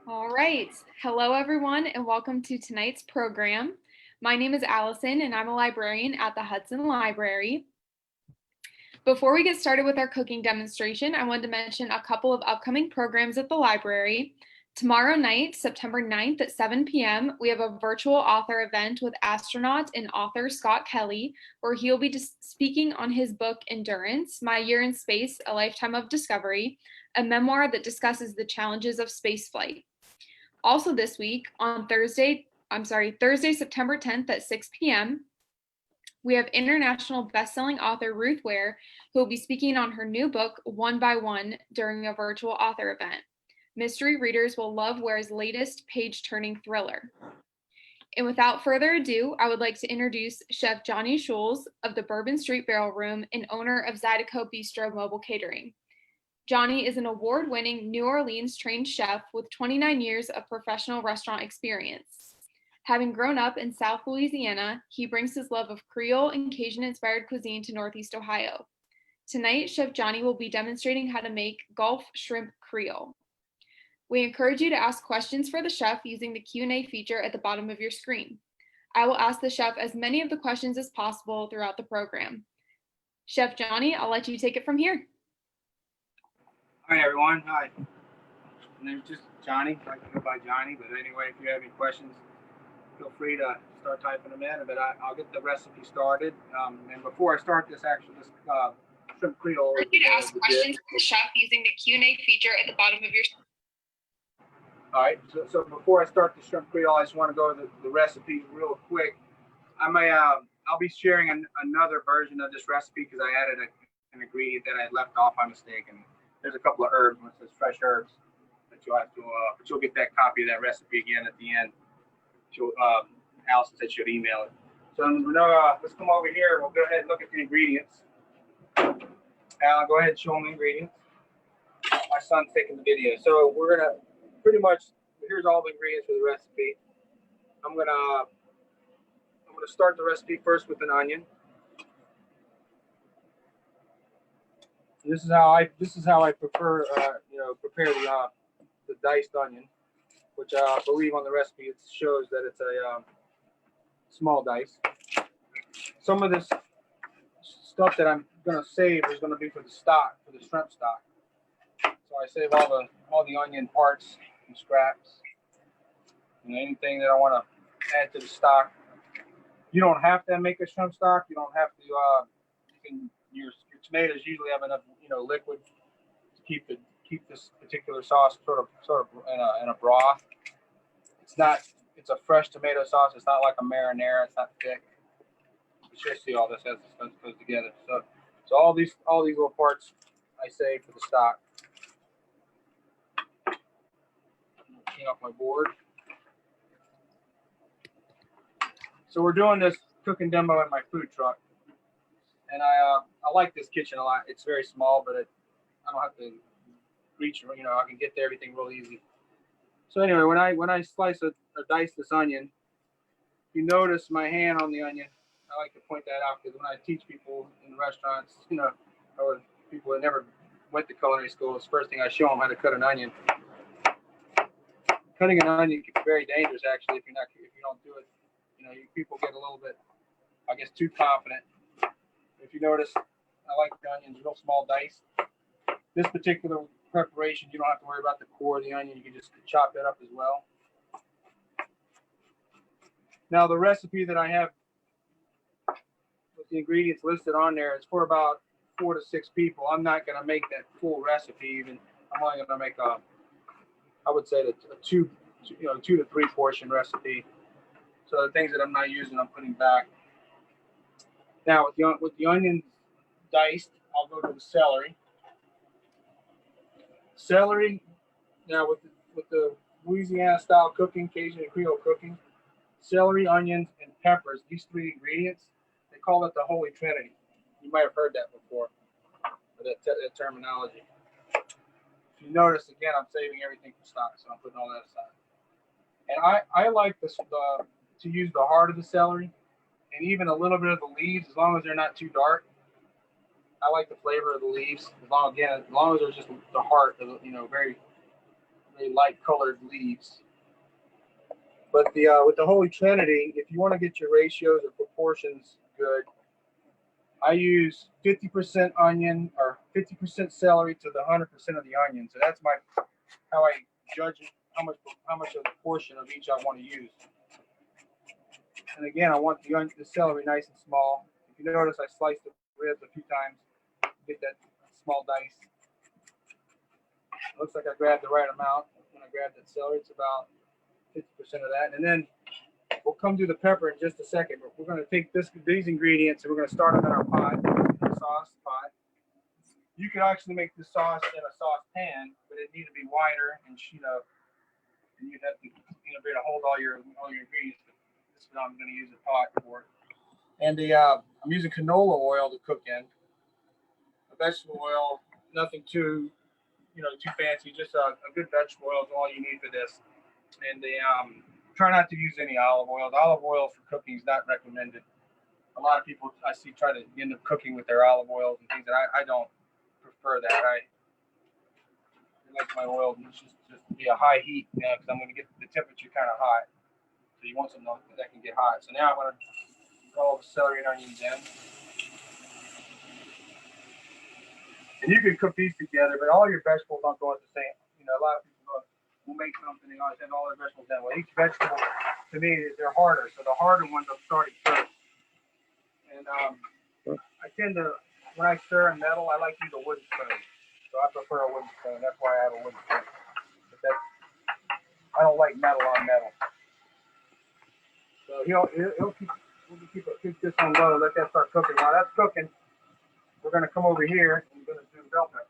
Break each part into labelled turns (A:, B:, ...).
A: All right. Hello, everyone, and welcome to tonight's program. My name is Allison, and I'm a librarian at the Hudson Library. Before we get started with our cooking demonstration, I wanted to mention a couple of upcoming programs at the library. Tomorrow night, September 9th at 7 p.m., we have a virtual author event with astronaut and author Scott Kelly, where he'll be speaking on his book, Endurance, My Year in Space, A Lifetime of Discovery, a memoir that discusses the challenges of spaceflight. Also this week, on Thursday, September 10th at 6 p.m., we have international best-selling author Ruth Ware, who will be speaking on her new book, One by One, during a virtual author event. Mystery readers will love Ware's latest page-turning thriller. And without further ado, I would like to introduce Chef Johnny Schulze of the Bourbon Street Barrel Room and owner of Zydeco Bistro Mobile Catering. Johnny is an award-winning New Orleans-trained chef with 29 years of professional restaurant experience. Having grown up in South Louisiana, he brings his love of Creole and Cajun-inspired cuisine to Northeast Ohio. Tonight, Chef Johnny will be demonstrating how to make Gulf Shrimp Creole. We encourage you to ask questions for the chef using the Q&A feature at the bottom of your screen. I will ask the chef as many of the questions as possible throughout the program. Chef Johnny, I'll let you take it from here.
B: Hi everyone, hi. My name's just Johnny, I can go by Johnny, but anyway, if you have any questions, feel free to start typing them in, but I'll get the recipe started. And before I start this shrimp Creole.
A: I encourage you to ask questions for the chef using the Q&A feature at the bottom of your screen.
B: All right, so before I start the shrimp Creole, I just want to go to the recipe real quick. I'll be sharing another version of this recipe because I added an ingredient that I had left off by mistake, and there's a couple of herbs, it says fresh herbs, that you'll have to, but you'll get that copy of that recipe again at the end. Allison said she'll email it. So let's come over here. We'll go ahead and look at the ingredients. Al, go ahead and show them the ingredients. My son's taking the video. So we're gonna pretty much, here's all the ingredients for the recipe. I'm gonna start the recipe first with an onion. This is how I prefer prepare the diced onion, which I believe on the recipe it shows that it's a small dice. Some of this stuff that I'm gonna save is gonna be for the stock, for the shrimp stock. So I save all the onion parts and scraps. Anything that I want to add to the stock. You don't have to make a shrimp stock. You don't have to. Your tomatoes usually have enough liquid to keep this particular sauce sort of in a broth. It's a fresh tomato sauce. It's not like a marinara. It's not thick. You should see all this as it goes together. So all these little parts I save for the stock. Clean off my board. So we're doing this cooking demo in my food truck. And I like this kitchen a lot. It's very small, but I don't have to reach. I can get to everything real easy. So anyway, when I slice or dice this onion, you notice my hand on the onion. I like to point that out because when I teach people in restaurants, or people that never went to culinary school, it's the first thing I show them how to cut an onion. Cutting an onion can be very dangerous actually if you don't do it. People get a little bit, I guess, too confident. If you notice, I like the onions real small dice. This particular preparation, you don't have to worry about the core of the onion. You can just chop that up as well. Now, the recipe that I have with the ingredients listed on there is for about 4 to 6 people. I'm not going to make that full recipe even. I'm only going to make I would say a 2 to 3 portion recipe. So the things that I'm not using, I'm putting back. Now with the onions diced, I'll go to the celery. Celery. Now with the Louisiana style cooking, Cajun and Creole cooking, celery, onions, and peppers. These 3 ingredients, they call it the Holy Trinity. You might have heard that before, that terminology. If you notice, again, I'm saving everything for stock, so I'm putting all that aside. And I like this to use the heart of the celery and even a little bit of the leaves, as long as they're not too dark. I like the flavor of the leaves, as long as they're just the heart of very, very light colored leaves. But the with the Holy Trinity, if you want to get your ratios or proportions good, I use 50% onion or 50% celery to the 100% of the onion. So that's how I judge how much of the portion of each I want to use. And again, I want the celery nice and small. If you notice, I sliced the ribs a few times to get that small dice. It looks like I grabbed the right amount when I grabbed that celery. It's about 50% of that. And then we'll come to the pepper in just a second. But we're going to take these ingredients and we're going to start them in our pot, the sauce pot. You could actually make the sauce in a saucepan, but it needs to be wider and and you'd have to be able to hold all your ingredients. But this is what I'm going to use a pot for. And I'm using canola oil to cook in. A vegetable oil, nothing too too fancy. Just a good vegetable oil is all you need for this. And try not to use any olive oil. The olive oil for cooking is not recommended. A lot of people I see try to end up cooking with their olive oils and things that I don't prefer that. I like my oil to just be a high heat because I'm going to get the temperature kind of hot. So you want something that can get hot. So now I'm going to throw all the celery and onions in. And you can cook these together, but all your vegetables don't go at the same. A lot of people will make something and always have all their vegetables in. Well, each vegetable to me they're harder, so the harder ones I'm starting first. And I tend to, when I stir in metal, I like to use a wooden spoon. So I prefer a wooden spoon. That's why I have a wooden spoon. But I don't like metal on metal. So we'll keep this on low. Let that start cooking. While that's cooking, we're going to come over here and we're going to do bell pepper.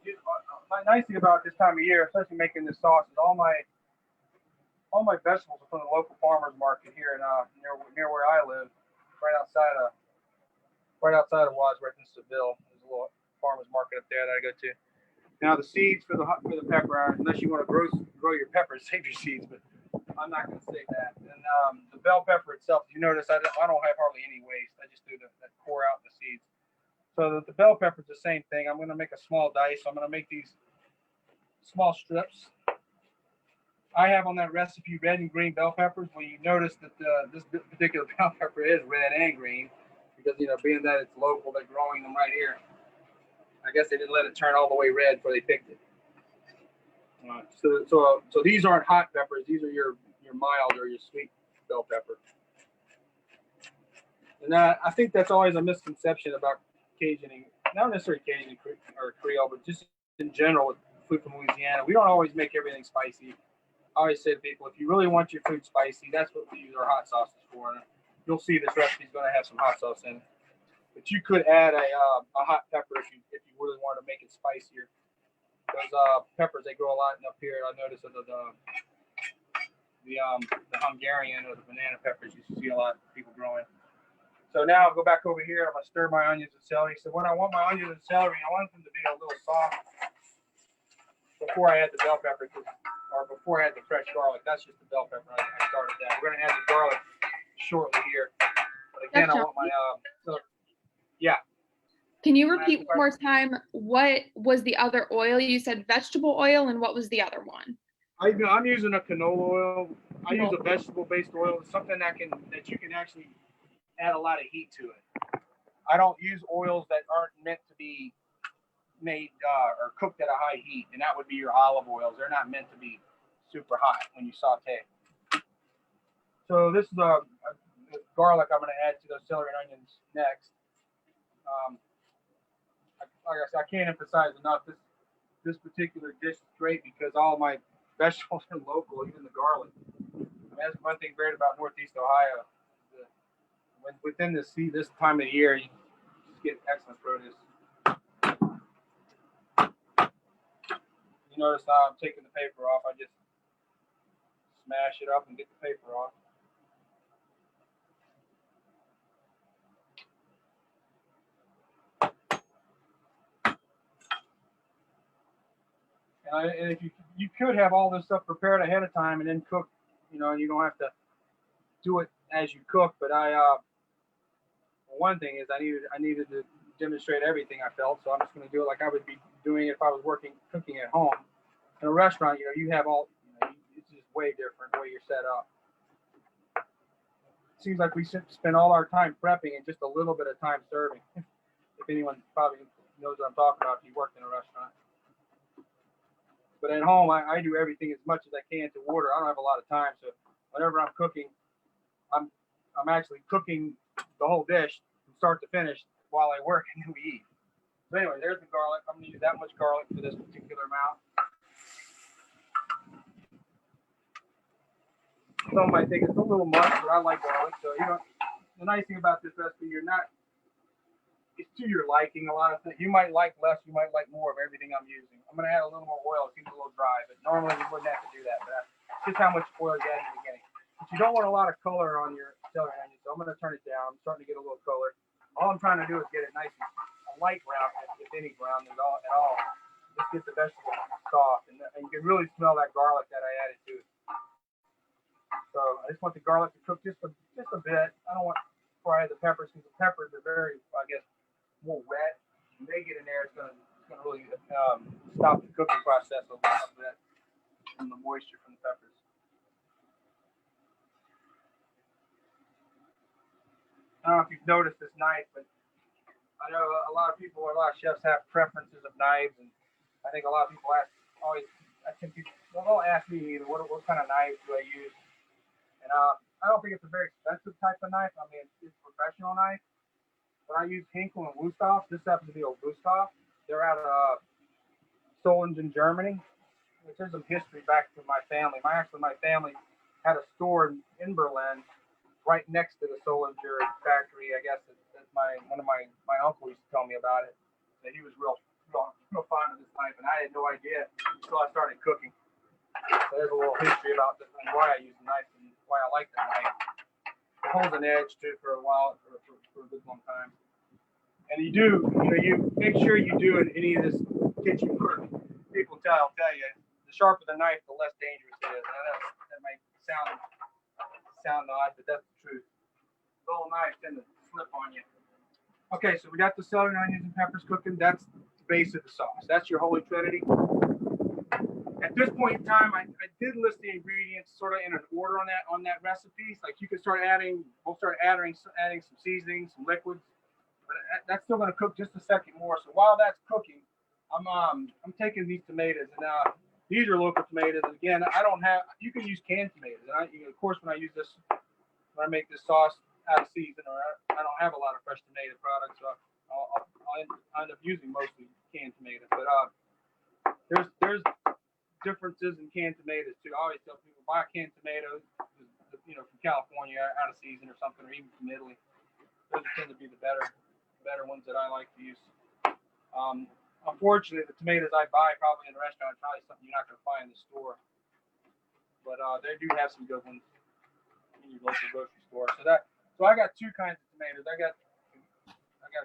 B: The nice thing about this time of year, especially making this sauce, is all my vegetables are from the local farmers market here in near where I live, right outside of Wadsworth in Seville. There's a little farmers market up there that I go to. Now the seeds for the pepper, unless you want to grow your peppers, save your seeds, but I'm not going to say that. And the bell pepper itself, you notice I don't have hardly any waste. I just do that core out the seeds. So the bell pepper is the same thing. I'm going to make a small dice. So I'm going to make these small strips. I have on that recipe red and green bell peppers. Well, you notice that this particular bell pepper is red and green because, being that it's local, they're growing them right here. I guess they didn't let it turn all the way red before they picked it. So these aren't hot peppers. These are your mild or your sweet bell pepper. And I think that's always a misconception about Cajun, not necessarily Cajun or Creole, but just in general with food from Louisiana. We don't always make everything spicy. I always say to people, if you really want your food spicy, that's what we use our hot sauces for. And you'll see this recipe is going to have some hot sauce in it. But you could add a hot pepper if you really want to make it spicier. Those peppers, they grow a lot up here. I noticed that the Hungarian or the banana peppers you see a lot of people growing. So now I'll go back over here. I'm going to stir my onions and celery. So when I want my onions and celery, I want them to be a little soft before I add the bell pepper, or before I add the fresh garlic. That's just the bell pepper. I started that. We're going to add the garlic shortly here. But again, I want my yeah.
A: Can you repeat one more time? What was the other oil? You said vegetable oil, and what was the other one?
B: I'm using a canola oil. I use a vegetable-based oil. It's something that you can actually add a lot of heat to it. I don't use oils that aren't meant to be made or cooked at a high heat, and that would be your olive oils. They're not meant to be super hot when you saute. So this is the garlic I'm going to add to those celery and onions next. Like I said, I can't emphasize enough this particular dish is great because all my vegetables are local, even the garlic. I mean, that's one thing great about Northeast Ohio. Within this time of the year, you just get excellent produce. You notice how I'm taking the paper off. I just smash it up and get the paper off. And if you could have all this stuff prepared ahead of time and then cook, you don't have to do it as you cook. But one thing is I needed to demonstrate everything I felt, so I'm just going to do it like I would be doing it if I was cooking at home. In a restaurant, you know, you have all, you know, it's just way different the way you're set up. It seems like we spend all our time prepping and just a little bit of time serving. If anyone probably knows what I'm talking about if you worked in a restaurant. But at home, I do everything as much as I can to order. I don't have a lot of time, so whenever I'm cooking, I'm actually cooking the whole dish from start to finish while I work, and then we eat. So anyway, there's the garlic. I'm gonna use that much garlic for this particular amount. Some might think it's a little much, but I like garlic. So you know, the nice thing about this recipe, it's to your liking. A lot of things you might like less, you might like more of everything I'm using. I'm gonna add a little more oil. It seems a little dry, but normally you wouldn't have to do that. But that's just how much oil you add in the beginning. But you don't want a lot of color on your celery and onions, so I'm gonna turn it down. I'm starting to get a little color. All I'm trying to do is get it nice and a light brown, if any brown at all. Just get the vegetables soft, and you can really smell that garlic that I added to it. So I just want the garlic to cook just a bit. I don't want before I add the peppers, because the peppers are very, I guess, more wet. When they get in there, it's gonna really stop the cooking process a little bit from the moisture from the peppers. I don't know if you've noticed this knife, but I know a lot of chefs have preferences of knives, and I think a lot of people don't ask me either, what kind of knives do I use? And I don't think it's a very expensive type of knife. I mean, it's a professional knife. But I use Hinkle and Wüsthof. This happens to be a Wüsthof. They're out of Solingen, Germany. Which there's some history back to my family. My family had a store in Berlin, right next to the Solinger factory. I guess one of my uncle used to tell me about it. That he was real fond of this knife, and I had no idea until I started cooking. So there's a little history about this and why I use the knife and why I like that knife. It holds an edge too for a while, for a good long time. And you make sure you do in any of this kitchen work. People tell you, the sharper the knife, the less dangerous it is. I know that might sound odd, but that's the truth. Dull knives tend to slip on you. Okay, so we got the celery, onions, and peppers cooking. That's the base of the sauce. That's your holy trinity. At this point in time, I did list the ingredients sort of in an order on that recipe. Like you can we'll start adding some seasonings, some liquids, but that's still going to cook just a second more. So while that's cooking, I'm taking these tomatoes, and these are local tomatoes. And again, you can use canned tomatoes. And of course, when I make this sauce out of season, or I don't have a lot of fresh tomato products, so I'll end up using mostly canned tomatoes. But there's differences in canned tomatoes too. I always tell people buy canned tomatoes, from California out of season or something, or even from Italy. Those tend to be the better ones that I like to use. Unfortunately, the tomatoes I buy probably in the restaurant are probably something you're not going to find in the store. But they do have some good ones in your local grocery store. So I got two kinds of tomatoes. I got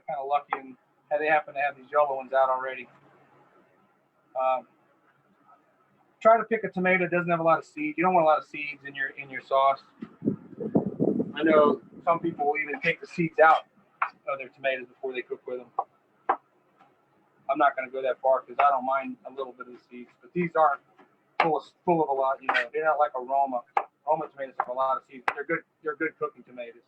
B: kind of lucky and they happen to have these yellow ones out already. Try to pick a tomato that doesn't have a lot of seeds. You don't want a lot of seeds in your sauce. I know some people will even take the seeds out of their tomatoes before they cook with them. I'm not going to go that far because I don't mind a little bit of the seeds, but these aren't full of a lot. They're not like Roma. Roma tomatoes have a lot of seeds. They're good cooking tomatoes.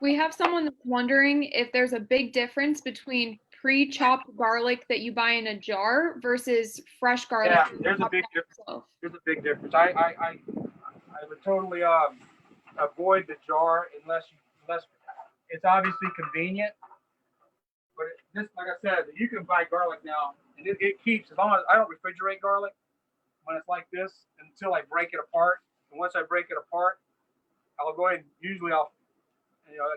A: We have someone that's wondering if there's a big difference between pre-chopped garlic that you buy in a jar versus fresh garlic.
B: Yeah, there's a big difference. There's a big difference. I would totally avoid the jar unless it's obviously convenient. But like I said, you can buy garlic now, and it keeps, as long as I don't refrigerate garlic when it's like this until I break it apart. And once I break it apart, I'll go ahead and usually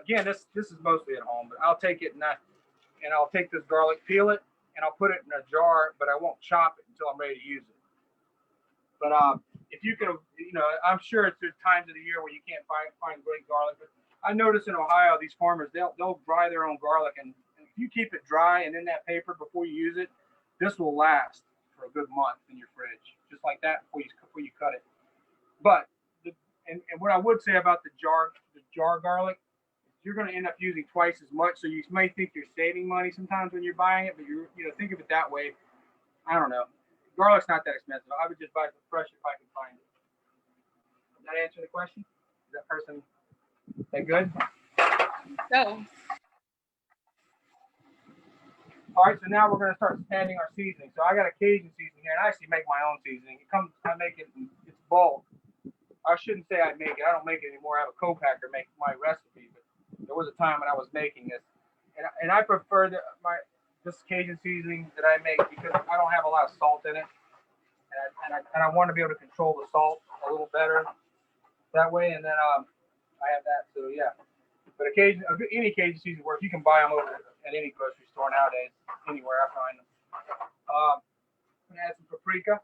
B: again, this is mostly at home, but I'll take it and I'll take this garlic, peel it, and I'll put it in a jar, but I won't chop it until I'm ready to use it. But if you can, I'm sure there's times of the year where you can't find great garlic. But I notice in Ohio, these farmers, they'll dry their own garlic, and if you keep it dry and in that paper before you use it, this will last for a good month in your fridge, just like that before you cut it. But and what I would say about the jar garlic, you're going to end up using twice as much. So you may think you're saving money sometimes when you're buying it, but think of it that way. I don't know. Garlic's not that expensive. I would just buy some fresh if I can find it. Does that answer the question? Is that person that good?
A: So,
B: All right, so now we're going to start adding our seasoning. So I got a Cajun seasoning here, and I actually make my own seasoning. I make it in its bulk. I shouldn't say I make it. I don't make it anymore. I have a co-packer make my recipe. But there was a time when I was making this, and I prefer this Cajun seasoning that I make because I don't have a lot of salt in it, and I want to be able to control the salt a little better that way. And then I have that. So yeah. But any Cajun seasoning works. You can buy them over at any grocery store nowadays, anywhere I find them. I'm gonna add some paprika, a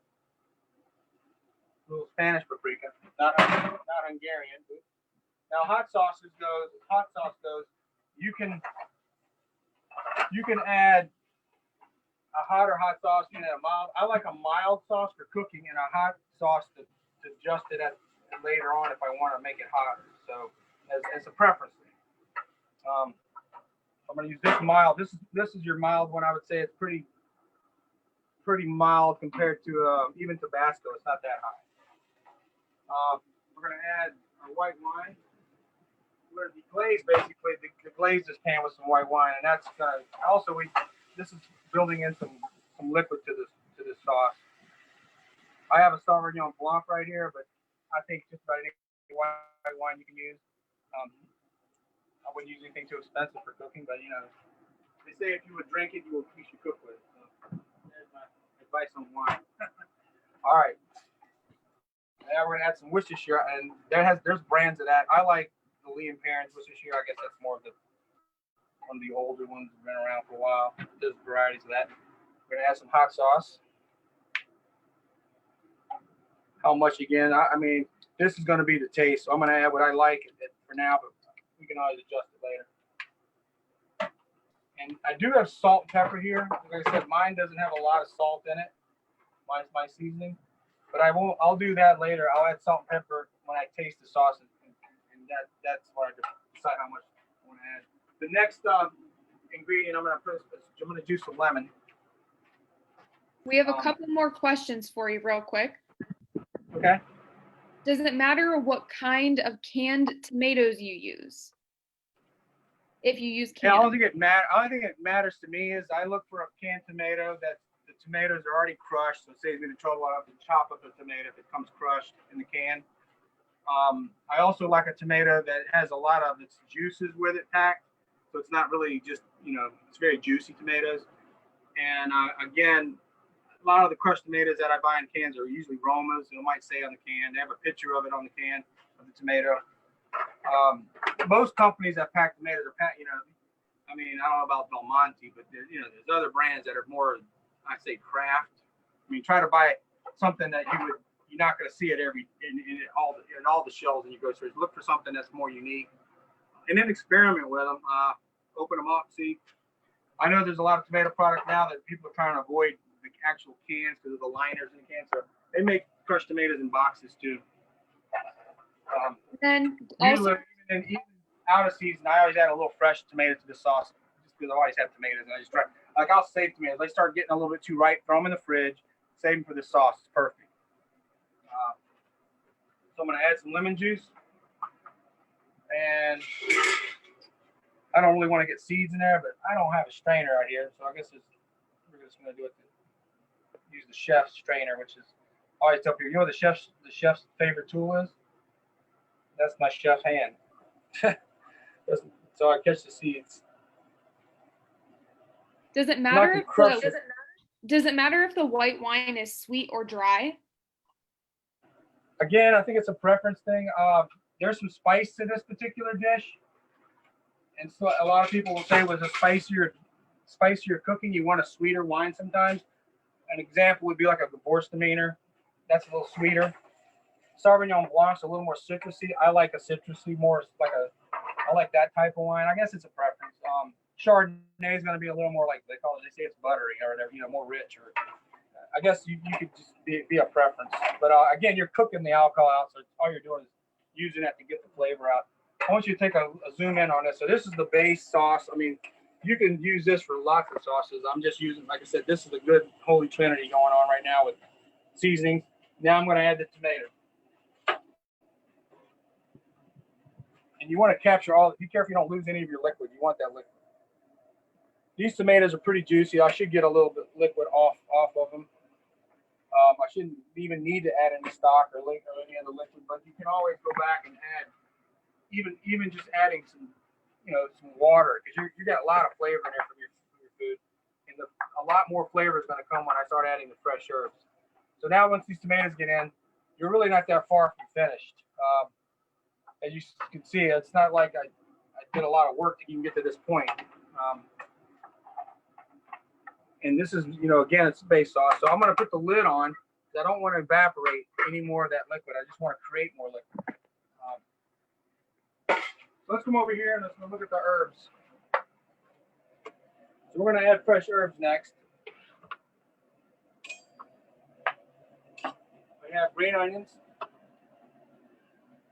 B: little Spanish paprika, not Hungarian. Now hot sauce goes, you can add a hotter hot sauce and a mild. I like a mild sauce for cooking and a hot sauce to adjust it later on if I want to make it hotter. So as a preference. I'm going to use this mild. This is your mild one. I would say it's pretty mild compared to even Tabasco. It's not that high. We're going to add our white wine. We're going to deglaze basically. Deglaze this pan with some white wine, and that's going to also this is building in some liquid to this sauce. I have a Sauvignon Blanc right here, but I think just about any white wine you can use. I wouldn't use anything too expensive for cooking, but they say if you would drink it, you should cook with it. So there's my advice on wine. All right. Now we're gonna add some Worcestershire, and there's brands of that. I like the Lee and Perrins Worcestershire. I guess that's more of one of the older ones that's been around for a while. There's varieties of that. We're gonna add some hot sauce. How much again? I mean, this is gonna be the taste. So I'm gonna add what I like for now, but we can always adjust it later. And I do have salt and pepper here. Like I said, mine doesn't have a lot of salt in it. Mine's my seasoning. But I'll do that later. I'll add salt and pepper when I taste the sauce, and that's when I decide how much I want to add. The next ingredient I'm gonna juice some lemon.
A: we have a couple more questions for you real quick.
B: Okay.
A: Does it matter what kind of canned tomatoes you use? If you use canned.
B: Yeah, I don't think it matters to me is I look for a canned tomato that the tomatoes are already crushed, so it saves me the trouble of having to chop up a tomato if it comes crushed in the can. I also like a tomato that has a lot of its juices with it packed, so it's not really just it's very juicy tomatoes. And again, a lot of the crushed tomatoes that I buy in cans are usually Romas. It might say on the can. They have a picture of it on the can of the tomato. Most companies that pack tomatoes are packed. I mean, I don't know about Belmonte, but there's other brands that are more, I say, craft. I mean, try to buy something that you're not going to see it in all the shelves in your grocery stores. Look for something that's more unique, and then experiment with them. Open them up, see. I know there's a lot of tomato product now that people are trying to avoid the actual cans because of the liners in the cans. So they make crushed tomatoes in boxes too.
A: Then
B: also, even out of season, I always add a little fresh tomato to the sauce just because I always have tomatoes, and I just try. Like I'll save tomatoes. They start getting a little bit too ripe, throw them in the fridge, save them for the sauce. It's perfect. So I'm gonna add some lemon juice, and I don't really want to get seeds in there, but I don't have a strainer right here, so I guess we're just gonna do it. Use the chef's strainer, which is always up here. You know what the chef's favorite tool is? That's my chef's hand. So I catch the seeds.
A: Does it matter if the white wine is sweet or dry?
B: Again, I think it's a preference thing. There's some spice to this particular dish, and so a lot of people will say with a spicier cooking, you want a sweeter wine sometimes. An example would be like a Gewürztraminer. That's a little sweeter. Sauvignon Blanc's a little more citrusy. I like a citrusy, I like that type of wine. I guess it's a preference. Chardonnay is going to be a little more like they say it's buttery or whatever, more rich. Or I guess you could just be a preference. But again, you're cooking the alcohol out, so all you're doing is using that to get the flavor out. I want you to take a zoom in on this. So this is the base sauce. I mean, You can use this for lots of sauces. I'm just using, like I said, this is a good holy trinity going on right now with seasonings. Now I'm going to add the tomato. And you want to capture all, be careful you don't lose any of your liquid. You want that liquid. These tomatoes are pretty juicy. I should get a little bit liquid off of them. I shouldn't even need to add any stock or any other liquid, but you can always go back and add, even just adding some, some water, because you got a lot of flavor in there from your food, and a lot more flavor is going to come when I start adding the fresh herbs. So now once these tomatoes get in, you're really not that far from finished. As you can see, it's not like I did a lot of work to even get to this point. And this is, again, it's base sauce. So I'm going to put the lid on because I don't want to evaporate any more of that liquid. I just want to create more liquid. So let's come over here and let's look at the herbs. So we're going to add fresh herbs next. We have green onions.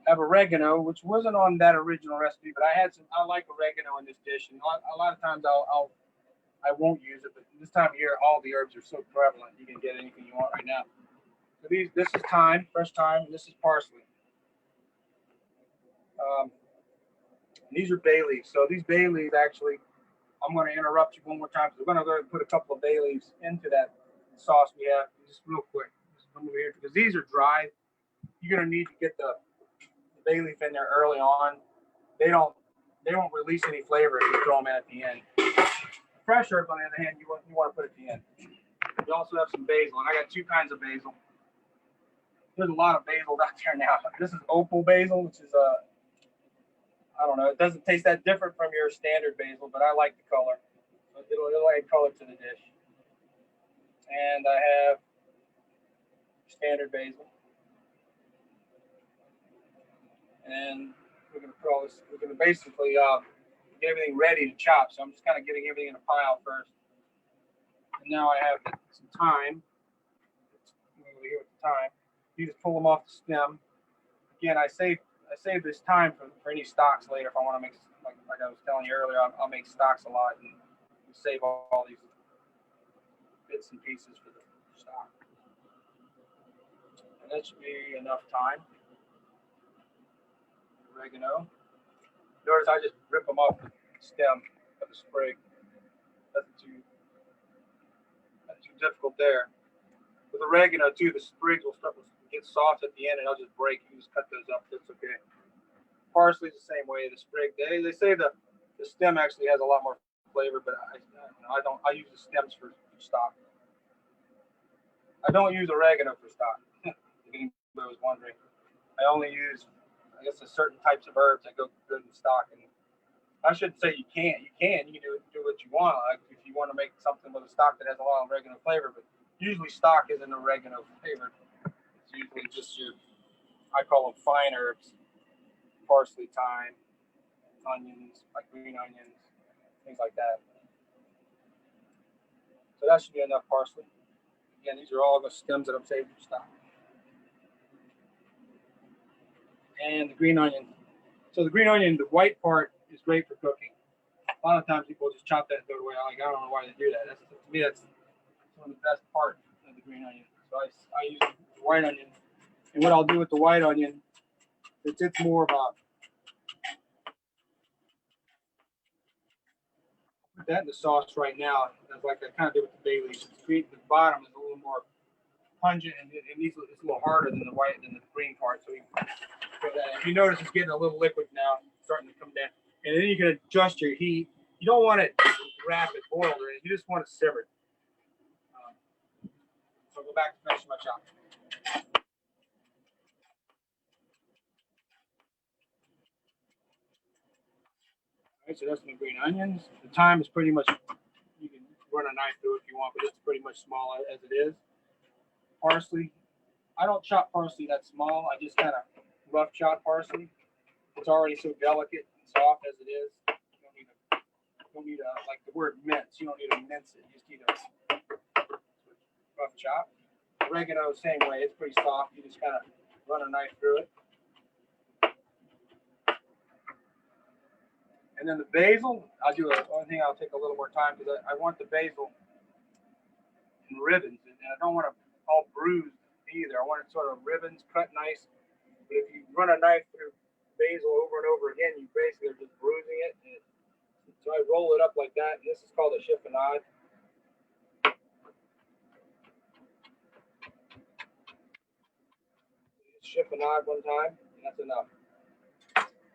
B: I have oregano, which wasn't on that original recipe, but I like oregano in this dish. And a lot of times I won't use it, but this time of year, all the herbs are so prevalent. You can get anything you want right now. So this is thyme, fresh thyme, and this is parsley. These are bay leaves. So these bay leaves, actually, I'm going to interrupt you one more time because we're going to go ahead and put a couple of bay leaves into that sauce we have, just real quick. Just come over here because these are dry. You're going to need to get the bay leaf in there early on. They won't release any flavor if you throw them in at the end. Fresh herbs, on the other hand, you want to put at the end. We also have some basil, and I got two kinds of basil. There's a lot of basil out there now. This is opal basil, which is I don't know. It doesn't taste that different from your standard basil, but I like the color. So it'll add color to the dish. And I have standard basil. And we're going to put all this. We're going to basically get everything ready to chop. So I'm just kind of getting everything in a pile first. And now I have some thyme. Over here with the thyme. You just pull them off the stem. Again, I save this thyme for any stocks later. If I want to make, like I was telling you earlier, I'll make stocks a lot and save all these bits and pieces for the stock. And that should be enough thyme. Oregano. Notice I just rip them off the stem of the sprig. Nothing too difficult there. With oregano too, the sprigs will start to get soft at the end, and they'll just break. You just cut those up. That's okay. Parsley's the same way. The sprig, they say the stem actually has a lot more flavor, but I don't. I use the stems for stock. I don't use oregano for stock. If anybody was wondering, I only use, I guess, certain types of herbs that go good in stock. And I shouldn't say you can't. You can. You can do what you want. Like if you want to make something with a stock that has a lot of oregano flavor, but usually stock isn't oregano flavored. It's usually just I call them fine herbs, parsley, thyme, onions, like green onions, things like that. So that should be enough parsley. Again, these are all the stems that I'm saving for stock. And the green onion. So the green onion, the white part is great for cooking. A lot of times people just chop that and throw it away. I don't know why they do that. To me, that's one of the best parts of the green onion. So I use the white onion. And what I'll do with the white onion, it's more of a, put that in the sauce right now. That's like I kind of did with the bay leaves. The bottom is a little more pungent, and it's a little harder than the green part. So if you notice, it's getting a little liquid now, starting to come down. And then you can adjust your heat. You don't want it rapid boiled, or anything. You just want it simmered. So I'll go back to finish my chop. All right, so that's the green onions. The thyme is pretty much, you can run a knife through it if you want, but it's pretty much small as it is. Parsley. I don't chop parsley that small. I just kind of rough chop parsley. It's already so delicate and soft as it is. You don't need to like the word mince. You don't need to mince it. You just need to rough chop. Oregano, same way. It's pretty soft. You just kind of run a knife through it. And then the basil, I'll do one thing. I'll take a little more time because I want the basil in ribbons, and I don't want it all bruised either. I want it sort of ribbons, cut nice. But if you run a knife through basil over and over again, you basically are just bruising it. So I roll it up like that. This is called a chiffonade. Chiffonade one time, and that's enough.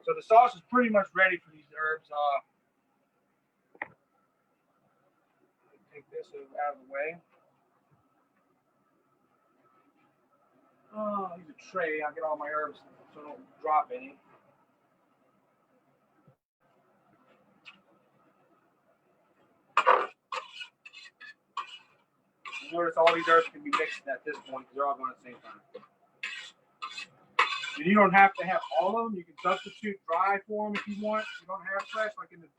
B: So the sauce is pretty much ready for these herbs. Take this out of the way. I'll use a tray. I'll get all my herbs so I don't drop any. Notice all these herbs can be mixed at this point because they're all going at the same time. And you don't have to have all of them. You can substitute dry for them if you want. If you don't have fresh, like in the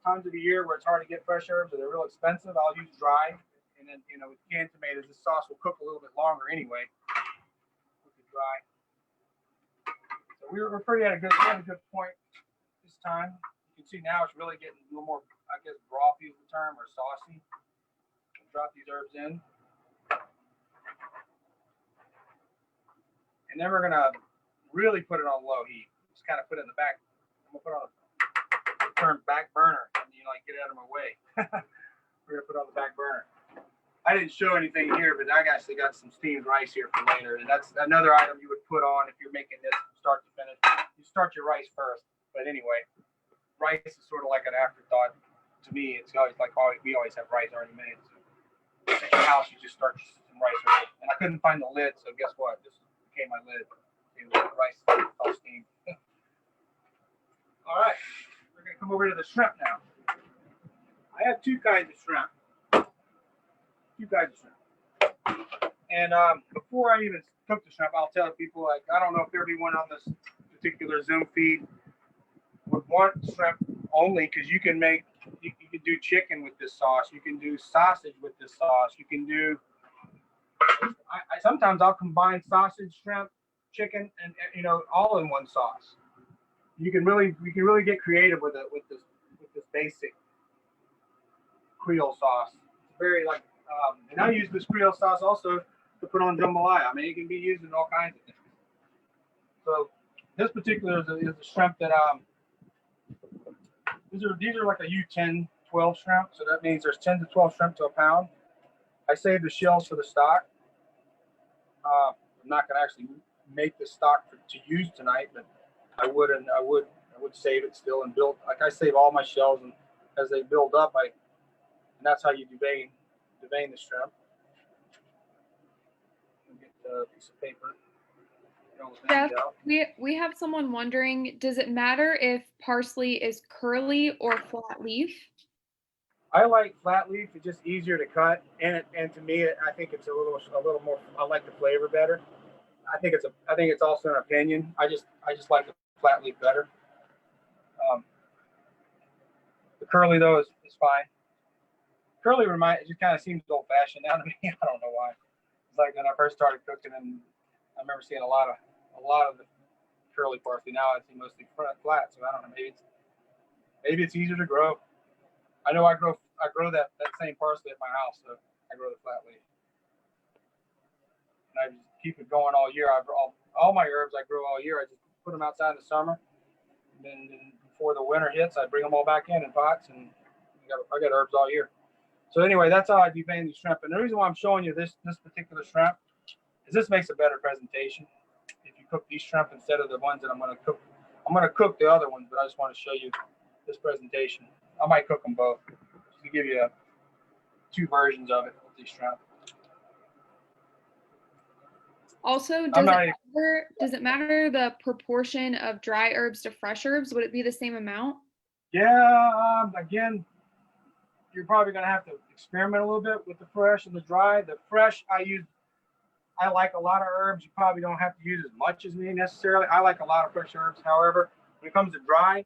B: times of the year where it's hard to get fresh herbs or they're real expensive, I'll use dry. And then, you know, with canned tomatoes, this sauce will cook a little bit longer anyway. With the dry. So we're pretty at a good point this time. You can see now it's really getting a little more, I guess, brothy is the term, or saucy. Drop these herbs in. And then we're gonna really put it on low heat. Just kind of put it in the back. I'm gonna put it on the term back burner, and you know, like get it out of my way. We're gonna put it on the back burner. I didn't show anything here, but I actually got some steamed rice here for later, and that's another item you would put on if you're making this from start to finish. You start your rice first, but anyway, rice is sort of like an afterthought to me. It's always like we always have rice already made. So at your house, you just start some rice already. And I couldn't find the lid, so guess what? This became my lid. The rice all steamed. All right, we're gonna come over to the shrimp now. I have two kinds of shrimp. And before I even cook the shrimp, I'll tell people, like, I don't know if everyone on this particular Zoom feed would want shrimp only, because you can do chicken with this sauce. You can do sausage with this sauce. You can do, sometimes I'll combine sausage, shrimp, chicken, and you know, all in one sauce. You can really get creative with this basic Creole sauce. It's very like, and I use this Creole sauce also to put on jambalaya. I mean, it can be used in all kinds of things. So this particular is a shrimp that these are like a U10, 12 shrimp. So that means there's 10 to 12 shrimp to a pound. I saved the shells for the stock. I'm not going to actually make the stock to use tonight, but I would save it still and build. Like, I save all my shells, and as they build up, and that's how you devein the shrimp. Get a piece of paper.
A: Jeff, we have someone wondering, does it matter if parsley is curly or flat leaf?
B: I like flat leaf. It's just easier to cut, and to me, I think it's a little more. I like the flavor better. I think it's also an opinion. I just like the flat leaf better. The curly though is fine. Curly it just kind of seems old fashioned now to me. I don't know why. It's like when I first started cooking, and I remember seeing a lot of the curly parsley. Now I see mostly flat. So I don't know. Maybe it's easier to grow. I know I grow that same parsley at my house, so I grow the flat leaf. And I just keep it going all year. All my herbs I grow all year. I just put them outside in the summer, and then before the winter hits, I bring them all back in pots, and I got herbs all year. So anyway, that's how I devein these shrimp. And the reason why I'm showing you this particular shrimp is this makes a better presentation. If you cook these shrimp instead of the ones that I'm going to cook. I'm going to cook the other ones, but I just want to show you this presentation. I might cook them both just to give you two versions of it with these shrimp.
A: Also, does it matter the proportion of dry herbs to fresh herbs? Would it be the same amount?
B: Yeah, again, you're probably going to have to experiment a little bit with the fresh and the dry. The fresh, I like a lot of herbs. You probably don't have to use as much as me necessarily. I like a lot of fresh herbs. However, when it comes to dry,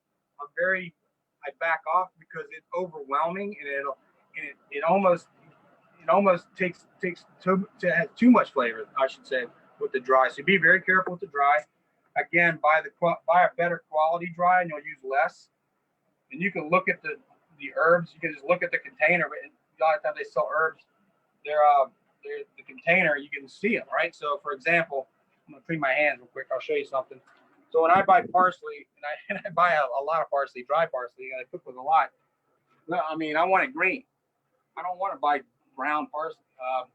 B: I back off because it's overwhelming, and it almost has too much flavor, I should say, with the dry. So be very careful with the dry. Again, buy a better quality dry, and you'll use less. And you can look at the herbs. You can just look at the container. But a lot of times they sell herbs. They're the container. You can see them, right? So, for example, I'm gonna clean my hands real quick. I'll show you something. So when I buy parsley, and I buy a lot of parsley, dry parsley, and I cook with a lot. I mean, I want it green. I don't want to buy brown parsley.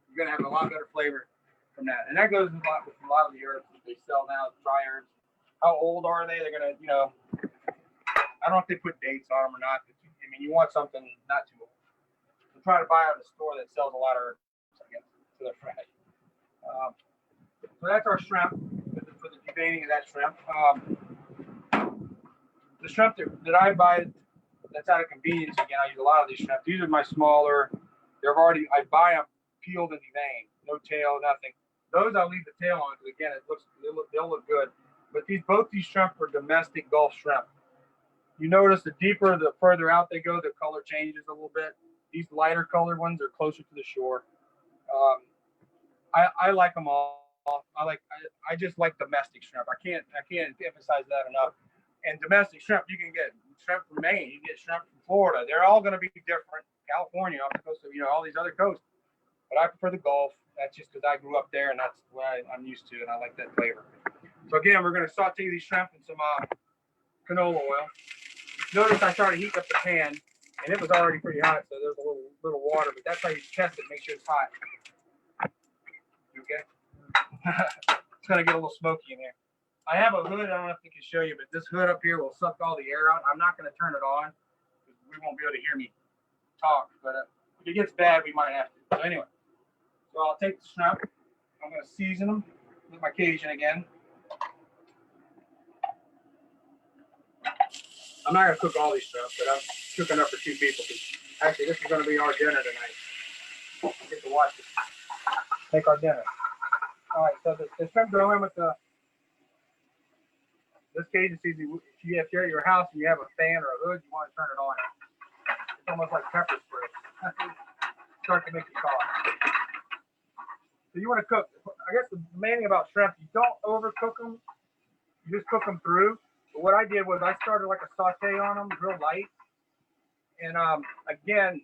B: You're gonna have a lot better flavor from that, and that goes with a lot of the herbs that they sell now, dry herbs. How old are they? They're gonna, I don't know if they put dates on them or not. I mean, you want something not too old. So try to buy at a store that sells a lot of herbs, I guess, so they're fresh. So that's our shrimp for the debating of that shrimp. The shrimp that I buy, that's out of convenience. Again, I use a lot of these shrimp. These are my smaller. I buy them peeled and deveined, no tail, nothing. Those I'll leave the tail on because again, they'll look good. But both these shrimp are domestic Gulf shrimp. You notice the further out they go, the color changes a little bit. These lighter colored ones are closer to the shore. I like them all. I just like domestic shrimp. I can't emphasize that enough. And domestic shrimp, you can get shrimp from Maine, you get shrimp from Florida. They're all going to be different. California, off the coast of all these other coasts. But I prefer the Gulf. That's just because I grew up there, and that's what I'm used to, and I like that flavor. So again, we're going to saute these shrimp in some canola oil. Notice I started heating up the pan, and it was already pretty hot, so there's a little water. But that's how you test it, make sure it's hot. Okay. It's going to get a little smoky in here. I have a hood. I don't know if I can show you, but this hood up here will suck all the air out. I'm not going to turn it on because we won't be able to hear me talk. But if it gets bad, we might have to. So anyway, so I'll take the shrimp. I'm going to season them with my Cajun again. I'm not going to cook all these shrimp, but I'm cooking up for 2 people. Actually, this is going to be our dinner tonight. Get to watch it. Make our dinner. All right, so the shrimp go in with this Cajun seasoning. If you're at your house and you have a fan or a hood, you want to turn it on. It's almost like pepper spray. Start to make it cough. So you want to cook. I guess the main thing about shrimp, you don't overcook them. You just cook them through. But what I did was I started like a saute on them, real light. And again,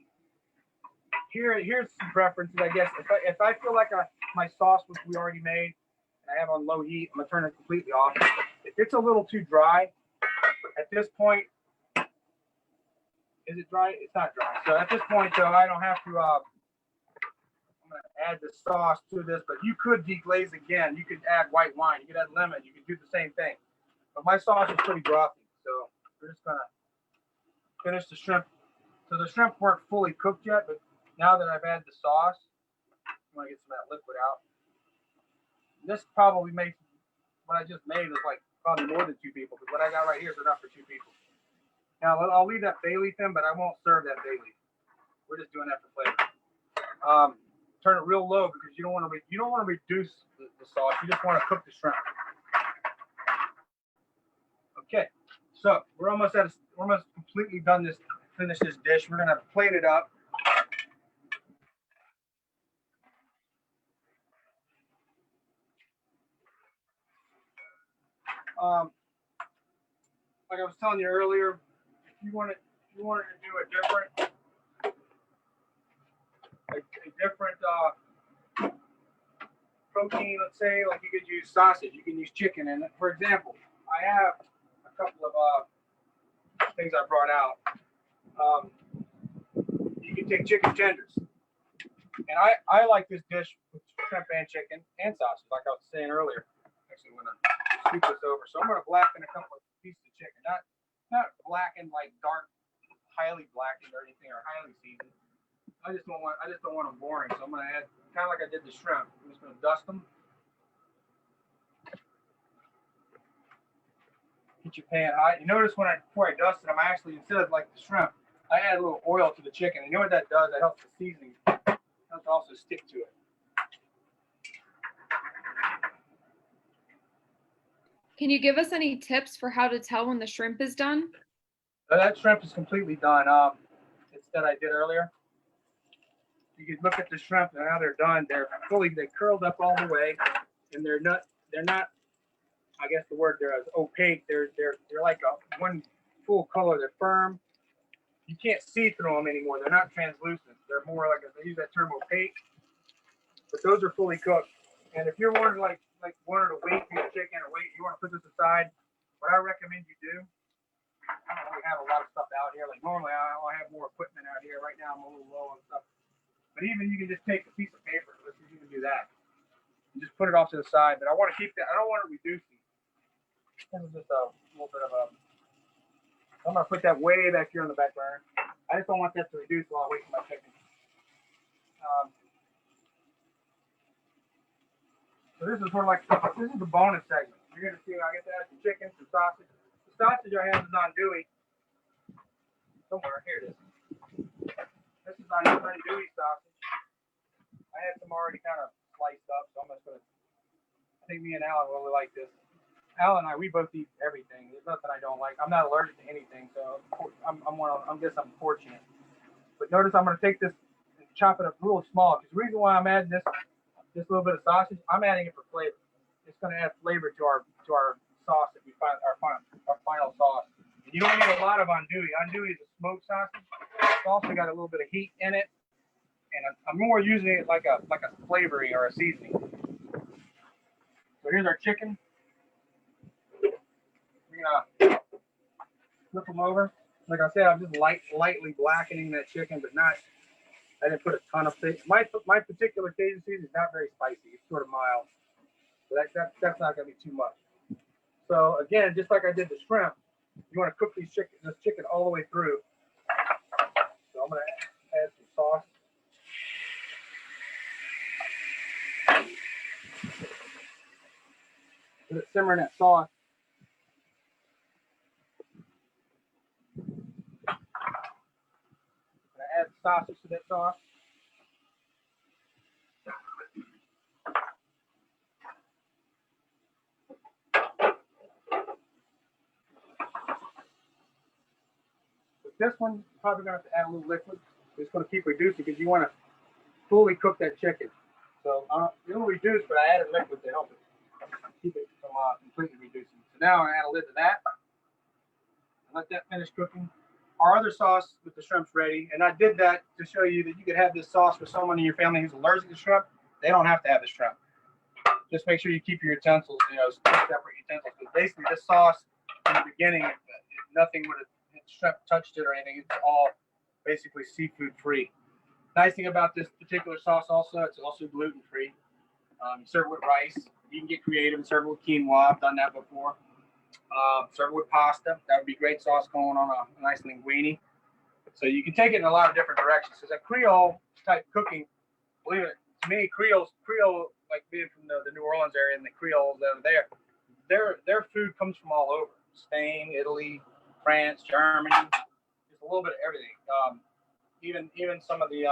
B: here's some preferences. I guess if I feel like my sauce, which we already made, and I have on low heat, I'm gonna turn it completely off. If it's a little too dry, at this point, is it dry? It's not dry. So at this point, though, I don't have to. I'm gonna add the sauce to this, but you could deglaze again. You could add white wine. You could add lemon. You could do the same thing. But my sauce is pretty frothy, so we're just gonna finish the shrimp. So the shrimp weren't fully cooked yet, but now that I've added the sauce, I'm gonna get some of that liquid out. This probably makes what I just made is like probably more than 2 people, because what I got right here is enough for 2 people. Now I'll leave that bay leaf in, but I won't serve that bay leaf. We're just doing that for flavor. Turn it real low because you don't want to reduce the sauce. You just want to cook the shrimp. Okay, so we're almost completely done this. Finish this dish. We're gonna plate it up. Like I was telling you earlier, if you wanted to do a different protein, let's say, like you could use sausage, you can use chicken. And for example, I have a couple of things I brought out. You can take chicken tenders. And I like this dish with shrimp and chicken and sausage, like I was saying earlier. Actually, I'm going to scoop this over. So I'm going to blacken a couple of pieces of chicken. Not blackened like dark, highly blackened or anything, or highly seasoned. I just don't want them boring. So I'm going to add, kind of like I did the shrimp. I'm just going to dust them. Get your pan hot. You notice before I dusted them, I actually, instead of like the shrimp, I add a little oil to the chicken. And you know what that does? That helps the seasoning. It helps also stick to it.
A: Can you give us any tips for how to tell when the shrimp is done?
B: That shrimp is completely done. It's that I did earlier. You can look at the shrimp and how they're done. They curled up all the way, and they're not. I guess the word there is opaque. They're like one full color. They're firm. you can't see through them anymore. They're not translucent. They're more like, they use that term opaque, but those are fully cooked. And if you're wanting wanting to wait for your chicken or wait, you want to put this aside, what I recommend you do, I don't really have a lot of stuff out here. Like normally I have more equipment out here. Right now I'm a little low on stuff. But even you can just take a piece of paper. Let's see if you can do that. And just put it off to the side. But I want to keep that. I don't want it reducing. This is just a little bit of a. I'm gonna put that way back here on the back burner. I just don't want that to reduce while I wait for my chicken. So this is sort of like this is the bonus segment. You're gonna see I get to add some chicken, some sausage. The sausage I have is andouille. Somewhere here it is. This is andouille sausage. I had some already kind of sliced up, so I'm just gonna. I think me and Alan really like this. Alan and I, we both eat everything. There's nothing I don't like. I'm not allergic to anything, so I'm guess I'm fortunate. But notice I'm gonna take this and chop it up real small. Because the reason why I'm adding this little bit of sausage, I'm adding it for flavor. It's gonna add flavor to our sauce that we find our final sauce. And you don't need a lot of andouille. Andouille is a smoked sausage. It's also got a little bit of heat in it, and I'm more using it like a flavoring or a seasoning. So here's our chicken. We're gonna flip them over. Like I said, I'm just lightly blackening that chicken, but not. I didn't put a ton of things. My particular Cajun seasoning is not very spicy. It's sort of mild. So that's not gonna be too much. So again, just like I did the shrimp, you want to cook this chicken all the way through. So I'm gonna add some sauce. Let it simmer in that sauce. Add sausage to that sauce. With this one, you're probably going to have to add a little liquid. It's going to keep reducing because you want to fully cook that chicken. So it'll reduce, but I added liquid to help it keep it from completely reducing. So now I'm going to add a lid to that. Let that finish cooking. Our other sauce with the shrimp's ready, and I did that to show you that you could have this sauce for someone in your family who's allergic to shrimp. They don't have to have the shrimp. Just make sure you keep your utensils, separate utensils. Because basically, this sauce in the beginning, nothing would have shrimp touched it or anything. It's all basically seafood free. Nice thing about this particular sauce also, it's also gluten free. You serve it with rice. You can get creative and serve it with quinoa. I've done that before. Serve it with pasta. That would be great sauce going on a nice linguine. So you can take it in a lot of different directions. As a Creole type cooking, believe it, to me, Creole, like being from the New Orleans area and the Creoles over there, their food comes from all over. Spain, Italy, France, Germany, just a little bit of everything. Even some of the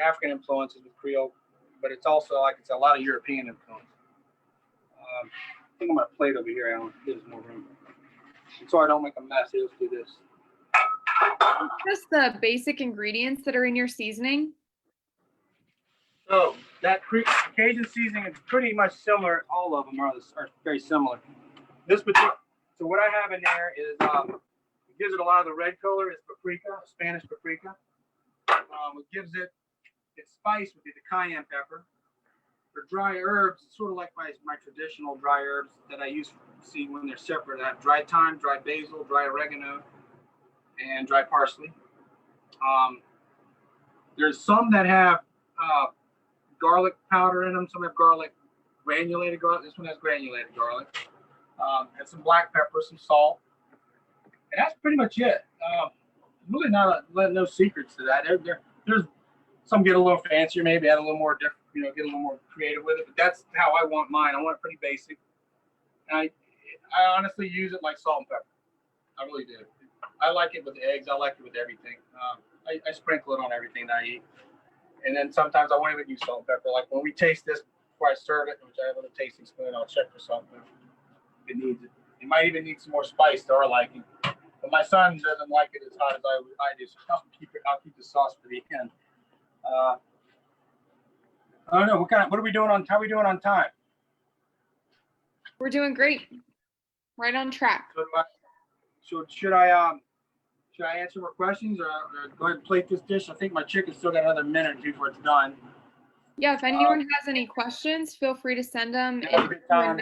B: African influences with Creole, but it's also like it's a lot of European influence. I think I'm gonna plate over here, Alan. Give us more room. And so I don't make a mess. Let's do this.
A: Just the basic ingredients that are in your seasoning.
B: So that Cajun seasoning is pretty much similar. All of them are very similar. This particular, so what I have in there is it gives it a lot of the red color. Is paprika, Spanish paprika. What gives it its spice would be the cayenne pepper. For dry herbs, it's sort of like my traditional dry herbs that I use when they're separate. I have dry thyme, dry basil, dry oregano, and dry parsley. There's some that have garlic powder in them. Some have granulated garlic. This one has granulated garlic. And some black pepper, some salt. And that's pretty much it. Really no secrets to that. There's some get a little fancier, maybe add a little more different. Get a little more creative with it, but that's how I want mine. I want it pretty basic. And I honestly use it like salt and pepper. I really do. I like it with eggs. I like it with everything. I sprinkle it on everything that I eat. And then sometimes I won't even use salt and pepper. Like when we taste this before I serve it, which I have a little tasting spoon, I'll check for salt and pepper. It needs it. It might even need some more spice to our liking. But my son doesn't like it as hot as I do, so I'll keep the sauce for the end. I don't know. What are we doing how are we doing on time?
A: We're doing great. Right on track.
B: So should I Should I answer more questions or go ahead and plate this dish? I think my chicken's still got another minute or two before it's done.
A: Yeah, if anyone has any questions, feel free to send them in.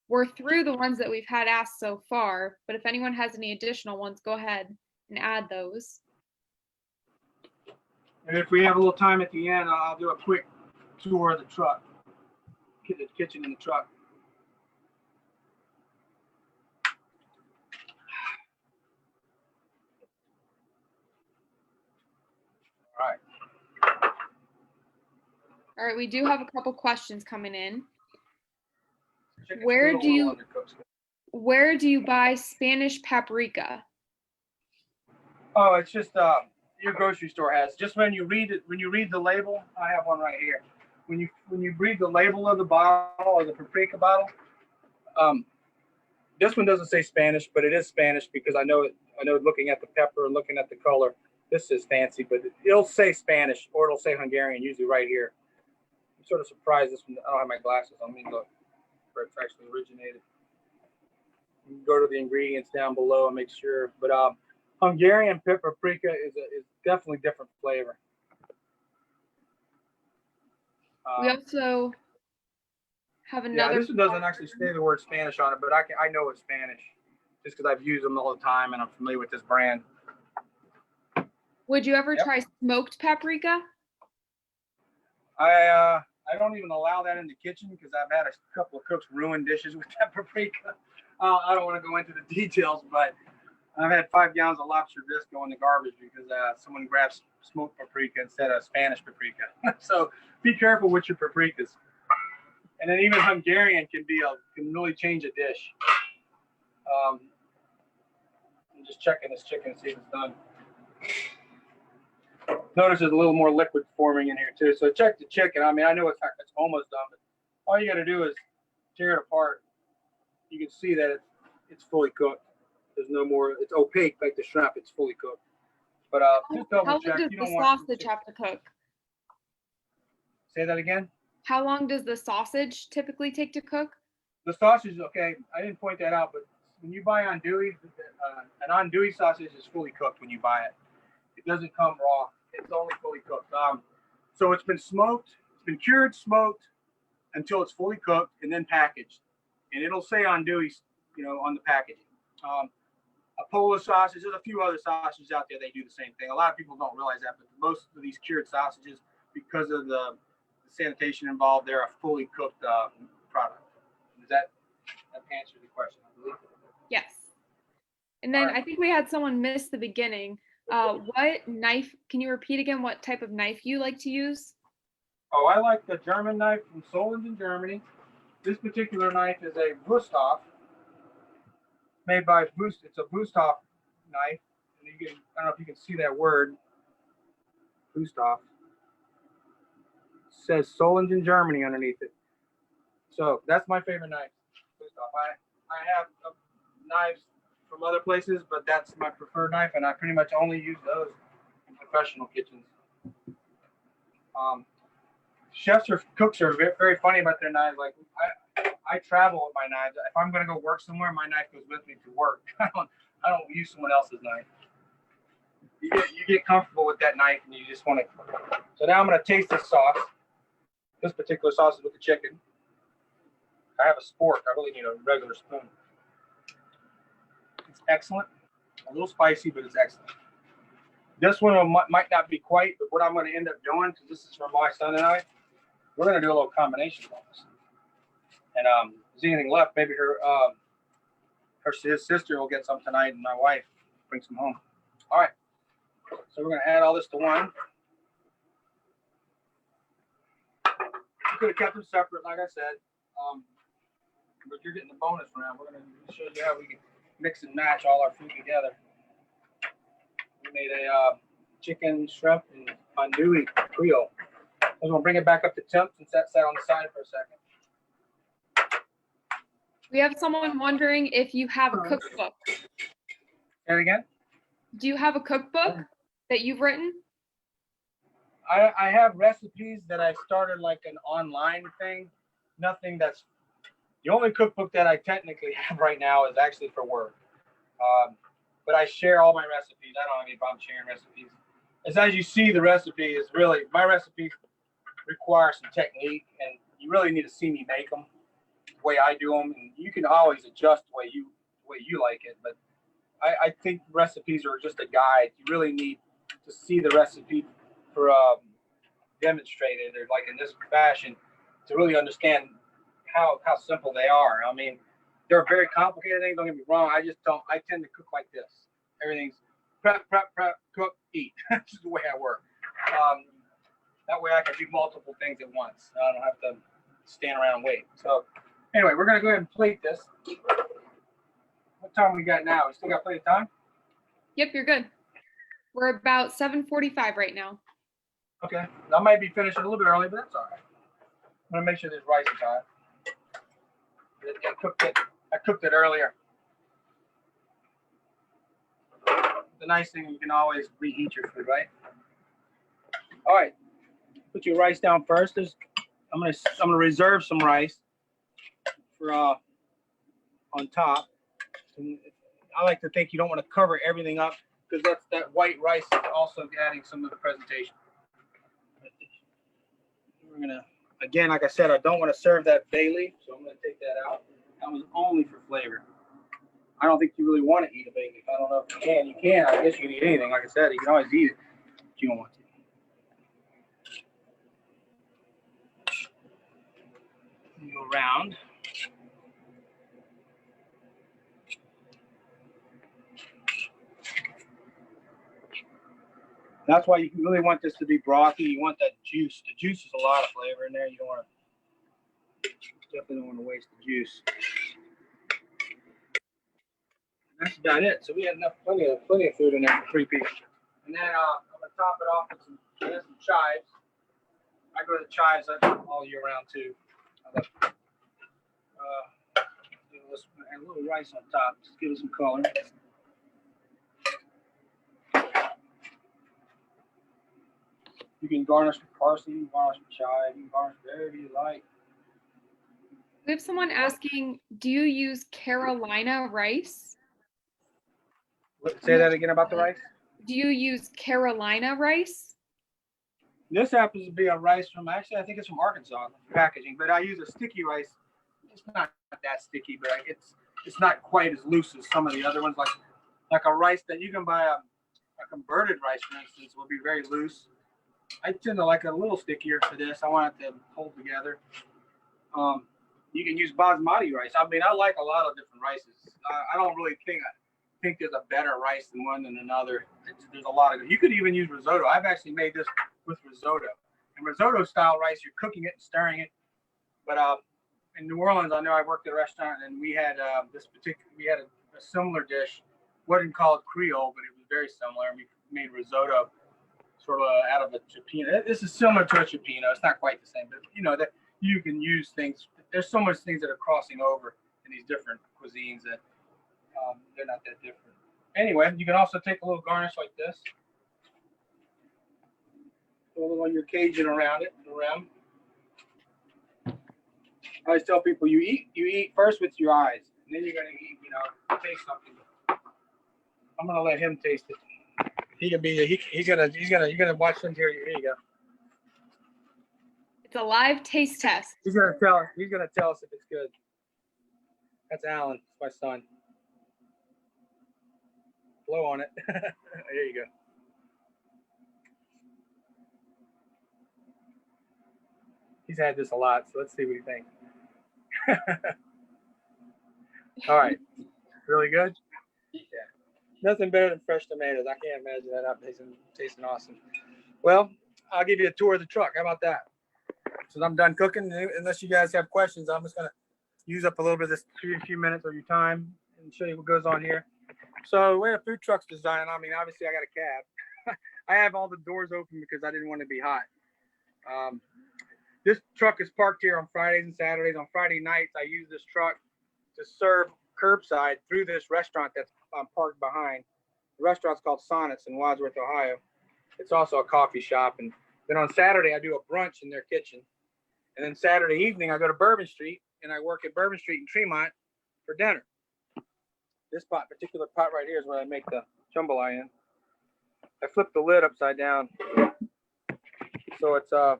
A: We're through the ones that we've had asked so far, but if anyone has any additional ones, go ahead and add those.
B: And if we have a little time at the end, I'll do a quick tour of the truck, the kitchen in the truck. All right.
A: All right, we do have a couple questions coming in.
B: Chicken's
A: Where
B: still a
A: do you
B: little undercooked.
A: where do you buy Spanish paprika?
B: Oh, it's just your grocery store has. Just when you read it, when you read the label, I have one right here. When you read the label of the bottle or the paprika bottle, this one doesn't say Spanish, but it is Spanish because I know it. I know looking at the pepper and looking at the color, this is fancy, but it'll say Spanish or it'll say Hungarian, usually right here. I'm sort of surprised this one. I don't have my glasses on. Let me look where it's actually originated. You can go to the ingredients down below and make sure. But Hungarian paprika is definitely different flavor.
A: We also have another.
B: Yeah, this one doesn't actually say the word Spanish on it, but I know it's Spanish just because I've used them all the time and I'm familiar with this brand.
A: Would you ever try smoked paprika?
B: I don't even allow that in the kitchen because I've had a couple of cooks ruin dishes with that paprika. I don't want to go into the details, but I've had 5 gallons of lobster bisque go in the garbage because someone grabs smoked paprika instead of Spanish paprika. So be careful with your paprikas. And then even Hungarian can really change a dish. I'm just checking this chicken to see if it's done. Notice there's a little more liquid forming in here too. So check the chicken. I mean, I know it's almost done, but all you got to do is tear it apart. You can see that it's fully cooked. There's no more. It's opaque like the shrimp. It's fully cooked. But just double check.
A: How long does the sausage have to cook?
B: Say that again.
A: How long does the sausage typically take to cook?
B: The sausage, okay. I didn't point that out, but when you buy andouille, an andouille sausage is fully cooked when you buy it. It doesn't come raw. It's only fully cooked. So it's been smoked. It's been cured, smoked until it's fully cooked, and then packaged. And it'll say andouille, on the packaging. A Polish sausage. There's a few other sausages out there. They do the same thing. A lot of people don't realize that, but most of these cured sausages, because of the sanitation involved, they're a fully cooked product. Does that answer the question? I believe.
A: Yes. And then I think we had someone miss the beginning. What knife? Can you repeat again what type of knife you like to use?
B: Oh, I like the German knife from Solingen, Germany. This particular knife is a Wursthof, made by Wurst. It's a Wursthof knife. And I don't know if you can see that word, Wursthof. It says Solingen, Germany underneath it. So that's my favorite knife, Wursthof. I have knives from other places, but that's my preferred knife, and I pretty much only use those in professional kitchens. Chefs or cooks are very funny about their knives. Like I travel with my knives. If I'm going to go work somewhere, my knife goes with me to work. I don't use someone else's knife. You get comfortable with that knife, and you just want to. So now I'm going to taste this sauce. This particular sauce is with the chicken. I have a spork. I really need a regular spoon. It's excellent. A little spicy, but it's excellent. This one might not be quite, but what I'm going to end up doing, because this is for my son and I, we're going to do a little combination of this. And if there's anything left, maybe his sister will get some tonight, and my wife bring some home. All right. So we're going to add all this to one. We could have kept them separate, like I said. But you're getting the bonus round. We're going to show you how we can mix and match all our food together. We made a chicken, shrimp, and andouille Creole. I was going to bring it back up to temp since that sat on the side for a second.
A: We have someone wondering if you have a cookbook.
B: Say it again?
A: Do you have a cookbook that you've written?
B: I have recipes that I started like an online thing. Nothing that's the only cookbook that I technically have right now is actually for work. but I share all my recipes. I don't have any problem sharing recipes. As you see, the recipe is really, my recipes require some technique, and you really need to see me make them the way I do them. And you can always adjust the way you like it, but I think recipes are just a guide. You really need to see the recipe for demonstrated, or like in this fashion, to really understand how simple they are. I mean, they're very complicated things. Don't get me wrong. I tend to cook like this. Everything's prep, cook, eat. That's just the way I work. That way I can do multiple things at once. I don't have to stand around and wait. So anyway, we're gonna go ahead and plate this. What time we got now? We still got plenty of time?
A: Yep, you're good. We're about 7:45 right now.
B: Okay. I might be finishing a little bit early, but that's all right. I'm gonna make sure this rice is hot. I cooked it earlier. The nice thing, you can always reheat your food, right? All right. Put your rice down first. I'm gonna reserve some rice for on top. And I like to think you don't want to cover everything up, because that white rice is also adding some of the presentation. We're gonna, again, like I said, I don't want to serve that bay leaf, so I'm gonna take that out. That was only for flavor. I don't think you really want to eat a bay leaf. I don't know if you can. You can. I guess you can eat anything. Like I said, you can always eat it, but you don't want to. You go around. That's why you really want this to be brothy. You want that juice. The juice is a lot of flavor in there. You don't want to, definitely don't want to waste the juice. And that's about it. So we had plenty of food in there for 3 people. And then I'm gonna top it off with some chives. I go to the chives all year round too. I love add a little rice on top, just give it some color. You can garnish with parsley, you can garnish with chive, you can garnish whatever you like.
A: We have someone asking, do you use Carolina rice?
B: Say that again about the rice.
A: Do you use Carolina rice?
B: This happens to be a rice from, actually, I think it's from Arkansas packaging, but I use a sticky rice. It's not that sticky, but it's not quite as loose as some of the other ones. Like a rice that you can buy, a converted rice, for instance, will be very loose. I tend to like it a little stickier for this. I want it to hold together. You can use basmati rice. I mean, I like a lot of different rices. I don't really think there's a better rice than one than another. There's a lot of. You could even use risotto. I've actually made this with risotto. And risotto style rice, you're cooking it and stirring it. But in New Orleans, I know I worked at a restaurant, and we had a similar dish. Wasn't called Creole, but it was very similar. We made risotto sort of out of a cioppino. This is similar to a cioppino. It's not quite the same, but you know that you can use things. There's so much things that are crossing over in these different cuisines that they're not that different. Anyway, you can also take a little garnish like this. Put a little of your Cajun around it. I always tell people you eat first with your eyes, and then you're gonna eat, taste something. I'm gonna let him taste it. You're gonna watch him here. Here you go.
A: It's a live taste test.
B: He's gonna tell us if it's good. That's Alan, my son. Blow on it. There you go. He's had this a lot, so let's see what you think. All right. Really good? Yeah. Nothing better than fresh tomatoes. I can't imagine that not tasting awesome. Well, I'll give you a tour of the truck. How about that? Since I'm done cooking, unless you guys have questions, I'm just going to use up a little bit of this few minutes of your time and show you what goes on here. So the way a food truck's designed, I mean, obviously I got a cab. I have all the doors open because I didn't want to be hot. This truck is parked here on Fridays and Saturdays. On Friday nights, I use this truck to serve curbside through this restaurant that's parked behind. The restaurant's called Sonnets in Wadsworth, Ohio. It's also a coffee shop. And then on Saturday, I do a brunch in their kitchen. And then Saturday evening, I go to Bourbon Street, and I work at Bourbon Street in Tremont for dinner. this particular pot right here is where I make the jambalaya in. I flip the lid upside down, so it's a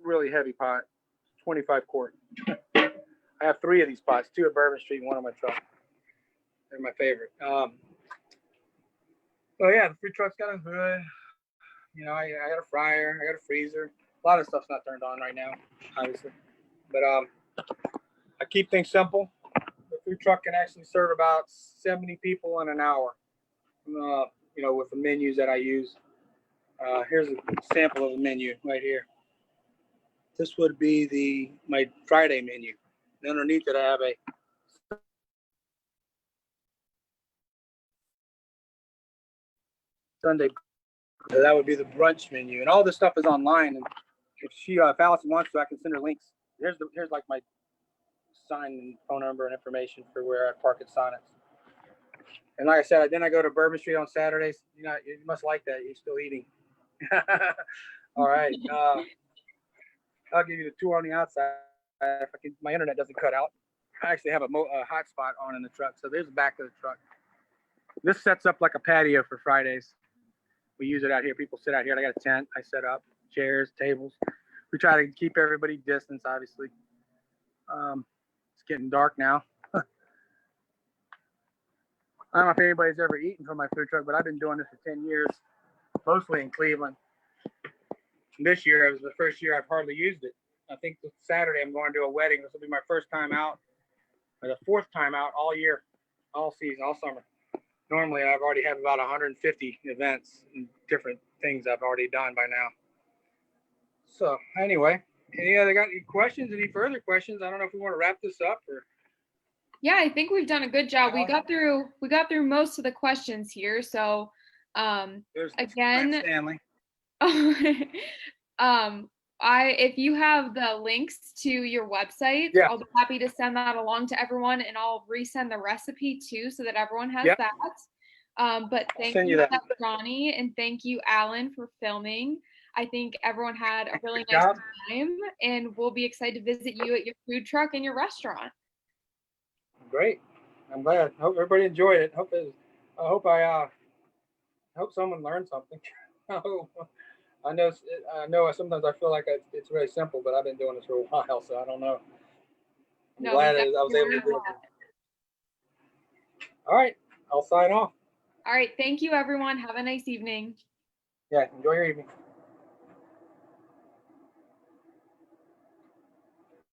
B: really heavy pot, 25 quart. I have 3 of these pots, 2 at Bourbon Street, and 1 on my truck. They're my favorite. So yeah, the food truck's got a hood. You know, I got a fryer, I got a freezer. A lot of stuff's not turned on right now, obviously. But I keep things simple. The food truck can actually serve about 70 people in an hour. You know, with the menus that I use. Here's a sample of the menu right here. This would be my Friday menu. And underneath it, I have a Sunday. So that would be the brunch menu, and all this stuff is online. And if Allison wants to, I can send her links. Here's like my sign and phone number and information for where I park at Sonics. And like I said, then I go to Bourbon Street on Saturdays. You know, you must like that. You're still eating. All right. I'll give you the tour on the outside. If my internet doesn't cut out. I actually have a hotspot on in the truck. So there's the back of the truck. This sets up like a patio for Fridays. We use it out here. People sit out here. I got a tent. I set up chairs, tables. We try to keep everybody distance, obviously. It's getting dark now. I don't know if anybody's ever eaten from my food truck, but I've been doing this for 10 years, mostly in Cleveland. And this year, it was the first year I've hardly used it. I think this Saturday I'm going to a wedding. This will be my first time out, or the 4th time out all year, all season, all summer. Normally, I've already had about 150 events and different things I've already done by now. So anyway, got any questions? Any further questions? I don't know if we want to wrap this up or.
A: Yeah, I think we've done a good job. We got through most of the questions here. So
B: There's
A: again,
B: Stanley.
A: If you have the links to your website,
B: yeah.
A: I'll be happy to send that along to everyone, and I'll resend the recipe too, so that everyone has that. But thank you, Johnny, and thank you, Alan, for filming. I think everyone had a really nice time, and we'll be excited to visit you at your food truck and your restaurant.
B: Great. I'm glad. I hope everybody enjoyed it. I hope someone learned something. I know sometimes I feel like it's very simple, but I've been doing this for a while, so I don't know. I'm glad I was able to do it. All right. I'll sign off.
A: All right. Thank you, everyone. Have a nice evening.
B: Yeah. Enjoy your evening.